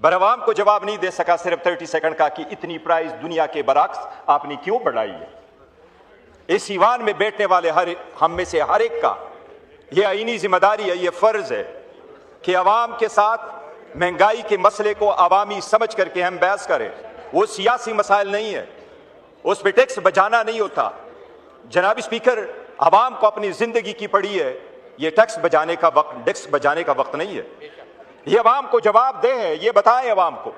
बरअवाम को जवाब नहीं दे सका सिर्फ 30 सेकंड का कि इतनी प्राइस दुनिया के बरक्स आपने क्यों बढ़ाई है। इस ईवान में बैठने वाले हम में से हर एक का ये आईनी जिम्मेदारी है, ये फर्ज है कि अवाम के साथ महंगाई के मसले को अवामी समझ करके हम बहस करें। वो सियासी मसाइल नहीं है, उस पर टैक्स बचाना नहीं होता। जनाब स्पीकर, अवाम को अपनी जिंदगी की पड़ी है, ये टैक्स बचाने का वक्त नहीं है। ये अवाम को जवाब दे है, ये बताएं अवाम को।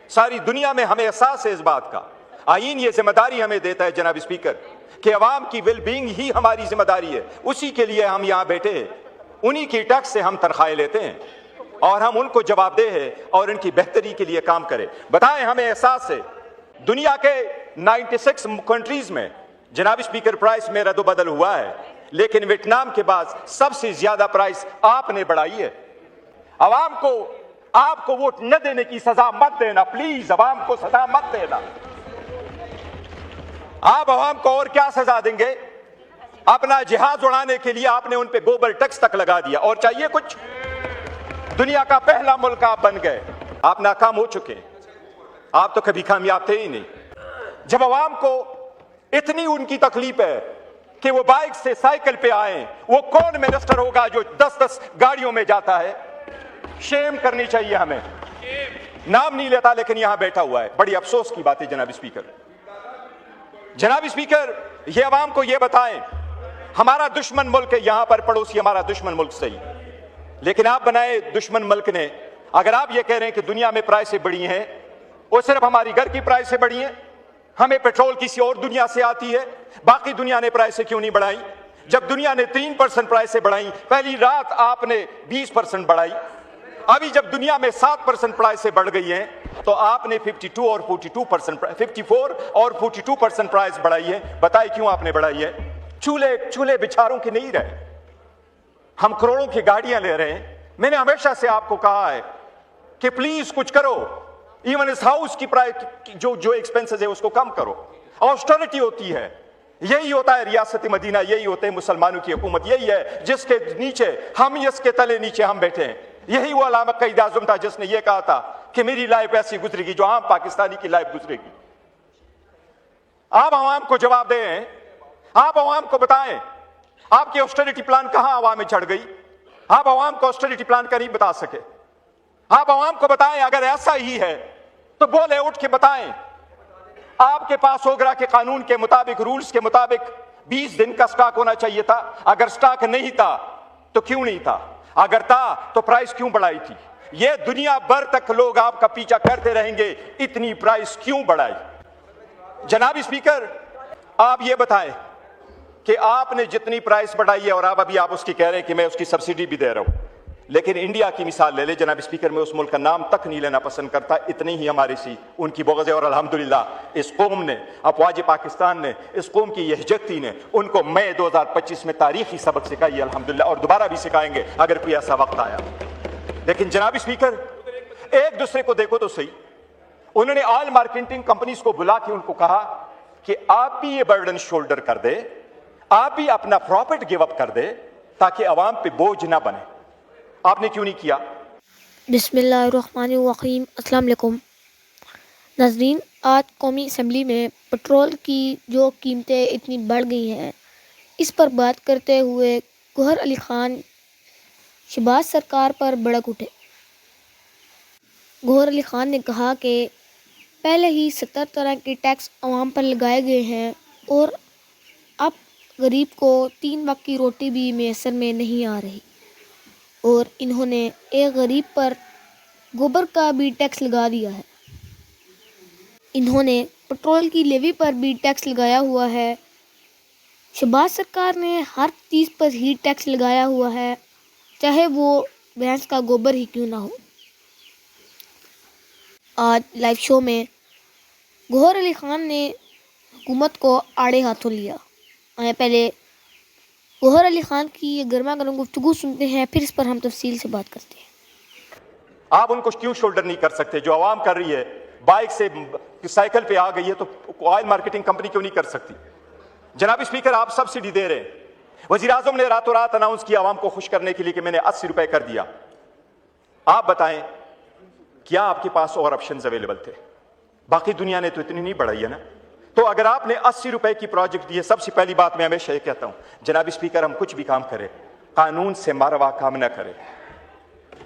सारी दुनिया में हमें एहसास है इस बात का। आईन ये जिम्मेदारी हमें देता है जनाब स्पीकर कि अवाम की वेल बीइंग ही हमारी जिम्मेदारी है। उसी के लिए हम यहाँ बैठे हैं, उन्हीं की टैक्स से हम तनख्वाहें लेते हैं और हम उनको जवाबदेह है और इनकी बेहतरी के लिए काम करें। बताएं, हमें एहसास है दुनिया के 96 कंट्रीज में जनाब स्पीकर प्राइस में रद्द-बदल हुआ है, लेकिन वियतनाम के बाद सबसे ज्यादा प्राइस आपने बढ़ाई है। अवाम को आपको वोट न देने की सजा मत देना, प्लीज अवाम को सजा मत देना। आप अवाम को और क्या सजा देंगे? अपना जहाज उड़ाने के लिए आपने उन पे गोबर टैक्स तक लगा दिया और चाहिए कुछ? दुनिया का पहला मुल्क आप बन गए, आप नाकाम हो चुके हैं। आप तो कभी कामयाब थे ही नहीं। जब अवाम को इतनी उनकी तकलीफ है कि वो बाइक से साइकिल पे आए, वो कौन मिनिस्टर होगा जो 10-10 गाड़ियों में जाता है? शेम करनी चाहिए हमें। नाम नहीं लेता लेकिन यहां बैठा हुआ है। बड़ी अफसोस की बात है जनाब स्पीकर। जनाब स्पीकर, ये अवाम को ये बताएं, हमारा दुश्मन मुल्क है यहां पर, पड़ोसी हमारा दुश्मन मुल्क सही, लेकिन आप बनाए दुश्मन मुल्क ने। अगर आप ये कह रहे हैं कि दुनिया में प्राइसें बढ़ी हैं, वो सिर्फ हमारी घर की प्राइसें बढ़ी हैं, हमें पेट्रोल किसी और दुनिया से आती है, बाकी दुनिया ने प्राइसें क्यों नहीं बढ़ाई? जब दुनिया ने 3% प्राइसें बढ़ाई, पहली रात आपने 20% बढ़ाई। अभी जब दुनिया में 7% प्राइसें बढ़ गई हैं, तो आपने 54 और 42% प्राइस बढ़ाई है। बताइए क्यों आपने बढ़ाई है? चूल्हे बिचारों के नहीं रहे, हम करोड़ों की गाड़ियां ले रहे हैं। मैंने हमेशा से आपको कहा है कि प्लीज कुछ करो, इवन इस हाउस की प्राइस जो एक्सपेंसेस है उसको कम करो। ऑस्टेरिटी होती है, यही होता है रियासत मदीना, यही होते हैं मुसलमानों की हुकूमत, यही है जिसके नीचे हम, इसके तले नीचे हम बैठे हैं। यही वो अल्लामा क़ाइद आज़म था जिसने ये कहा था कि मेरी लाइफ ऐसी गुजरेगी जो आम पाकिस्तानी की लाइफ गुजरेगी। आप आवाम को जवाब दें, आप आवाम को बताएं आपकी ऑस्टेरिटी प्लान कहां आवाम में चढ़ गई। आप आवाम को ऑस्टेरिटी प्लान का नहीं बता सके। आप आवाम को बताएं, अगर ऐसा ही है तो बोले उठ के बताएं। आपके पास ओगरा के कानून के मुताबिक, रूल्स के मुताबिक 20 दिन का स्टॉक होना चाहिए था। अगर स्टॉक नहीं था तो क्यों नहीं था? अगर था तो प्राइस क्यों बढ़ाई थी? ये दुनिया भर तक लोग आपका पीछा करते रहेंगे, इतनी प्राइस क्यों बढ़ाई? जनाब स्पीकर, आप ये बताएं कि आपने जितनी प्राइस बढ़ाई है, और अभी आप उसकी कह रहे हैं कि मैं उसकी सब्सिडी भी दे रहा हूं, लेकिन इंडिया की मिसाल ले ले जनाब स्पीकर, मैं उस मुल्क का नाम तक नहीं लेना पसंद करता, इतनी ही हमारी सी उनकी बुग़्ज़ है। और अल्हम्दुलिल्लाह इस कौम ने, अफ़वाज पाकिस्तान ने, इस कौम की यहजती ने उनको मई 2025 में तारीखी सबक सिखाई अल्हम्दुलिल्लाह, और दोबारा भी सिखाएंगे अगर कोई ऐसा वक्त आया। लेकिन जनाब स्पीकर, एक दूसरे को देखो तो सही। उन्होंने ऑयल मार्केटिंग कंपनीज को बुला के उनको कहा कि आप भी ये बर्डन शोल्डर कर दे, आप भी अपना प्रॉफिट गिव अप कर दे ताकि अवाम पे बोझ ना बने। आपने क्यों नहीं किया? बिस्मिल्लाहिर्रहमानिर्रहीम। अस्सलाम वालेकुम नाज़रीन, आज कौमी असम्बली में पेट्रोल की जो कीमतें इतनी बढ़ गई हैं, इस पर बात करते हुए गौहर अली ख़ान शहबाज सरकार पर भड़क उठे। गौहर अली ख़ान ने कहा कि पहले ही 70 तरह के टैक्स अवाम पर लगाए गए हैं और अब गरीब को 3 वक्त की रोटी भी मैसर में नहीं आ रही, और इन्होंने एक गरीब पर गोबर का भी टैक्स लगा दिया है। इन्होंने पेट्रोल की लेवी पर भी टैक्स लगाया हुआ है। शहबाज सरकार ने हर चीज़ पर ही टैक्स लगाया हुआ है, चाहे वो भैंस का गोबर ही क्यों ना हो। आज लाइव शो में गौहर अली ख़ान ने हुकूमत को आड़े हाथों लिया। आए पहले गौहर अली ख़ान की ये गर्मा गर्म गुफ्तगू सुनते हैं, फिर इस पर हम तफसील से बात करते हैं। आप उनको क्यों शोल्डर नहीं कर सकते? जो आवाम कर रही है, बाइक से साइकिल पे आ गई है, तो ऑयल मार्केटिंग कंपनी क्यों नहीं कर सकती? जनाब स्पीकर, आप सब्सिडी दे रहे हैं। वज़ीर आज़म ने रातों रात अनाउंस किया आवाम को खुश करने के लिए कि मैंने 80 रुपए कर दिया। आप बताएं کیا آپ کے پاس اور آپشنز اویلیبل تھے؟ باقی دنیا نے تو اتنی نہیں بڑھائی ہے نا. تو اگر آپ نے 80 روپے کی پروجیکٹ دی ہے، سب سے پہلی بات میں ہمیشہ یہ کہتا ہوں جناب اسپیکر، ہم کچھ بھی کام کریں قانون سے ماروا کام نہ کریں.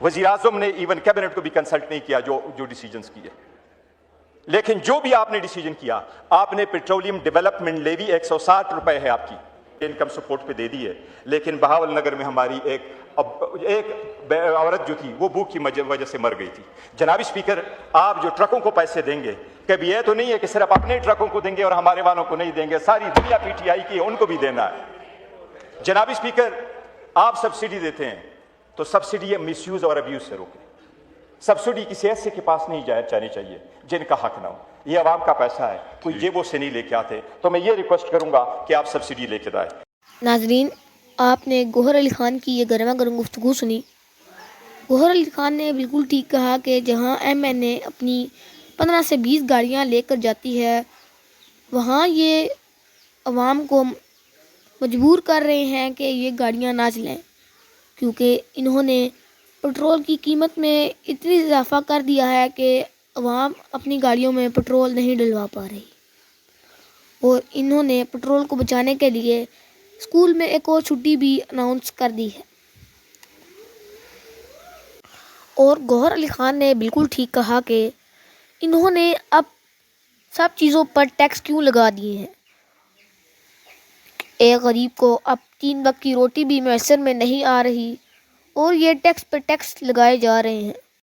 وزیر اعظم نے ایون کیبنٹ کو بھی کنسلٹ نہیں کیا جو ڈیسیجنز کیے. لیکن جو بھی آپ نے ڈیسیجن کیا، آپ نے پیٹرولیم ڈیولپمنٹ لیوی 160 روپے ہے آپ کی انکم سپورٹ پہ دے دی ہے، لیکن بہاول نگر میں ہماری ایک عورت جو تھی وہ بھوک کی وجہ سے مر گئی تھی. جناب اسپیکر، آپ جو ٹرکوں کو پیسے دیں گے، کبھی یہ تو نہیں ہے کہ صرف اپنے ٹرکوں کو دیں گے اور ہمارے والوں کو نہیں دیں گے، ساری دنیا پی ٹی آئی کی ان کو بھی دینا ہے. جناب اسپیکر، آپ سبسڈی دیتے ہیں تو سبسڈی مس یوز اور ابیوز سے روکیں. سبسڈی کسی ایسے کے پاس نہیں جانی چاہیے جن کا حق نہ ہو. یہ عوام کا پیسہ ہے، کوئی جیبوں سے نہیں لے کے آتے. تو میں یہ ریکویسٹ کروں گا کہ آپ سبسڈی لے کے دائیں. ناظرین، آپ نے گوہر علی خان کی یہ گرما گرم گفتگو سنی. گوہر علی خان نے بالکل ٹھیک کہا کہ جہاں ایم این اے اپنی 15 سے 20 گاڑیاں لے کر جاتی ہے، وہاں یہ عوام کو مجبور کر رہے ہیں کہ یہ گاڑیاں نہ چلائیں، کیونکہ انہوں نے پٹرول کی قیمت میں اتنی اضافہ کر دیا ہے کہ عوام اپنی گاڑیوں میں پٹرول نہیں ڈلوا پا رہی. اور انہوں نے پٹرول کو بچانے کے لیے اسکول میں ایک اور چھٹی بھی اناؤنس کر دی ہے. اور گوہر علی خان نے بالکل ٹھیک کہا کہ انہوں نے اب سب چیزوں پر ٹیکس کیوں لگا دیے ہیں. ایک غریب کو اب 3 وقت کی روٹی بھی میسر میں نہیں آ رہی اور یہ ٹیکس پر ٹیکس لگائے جا رہے ہیں.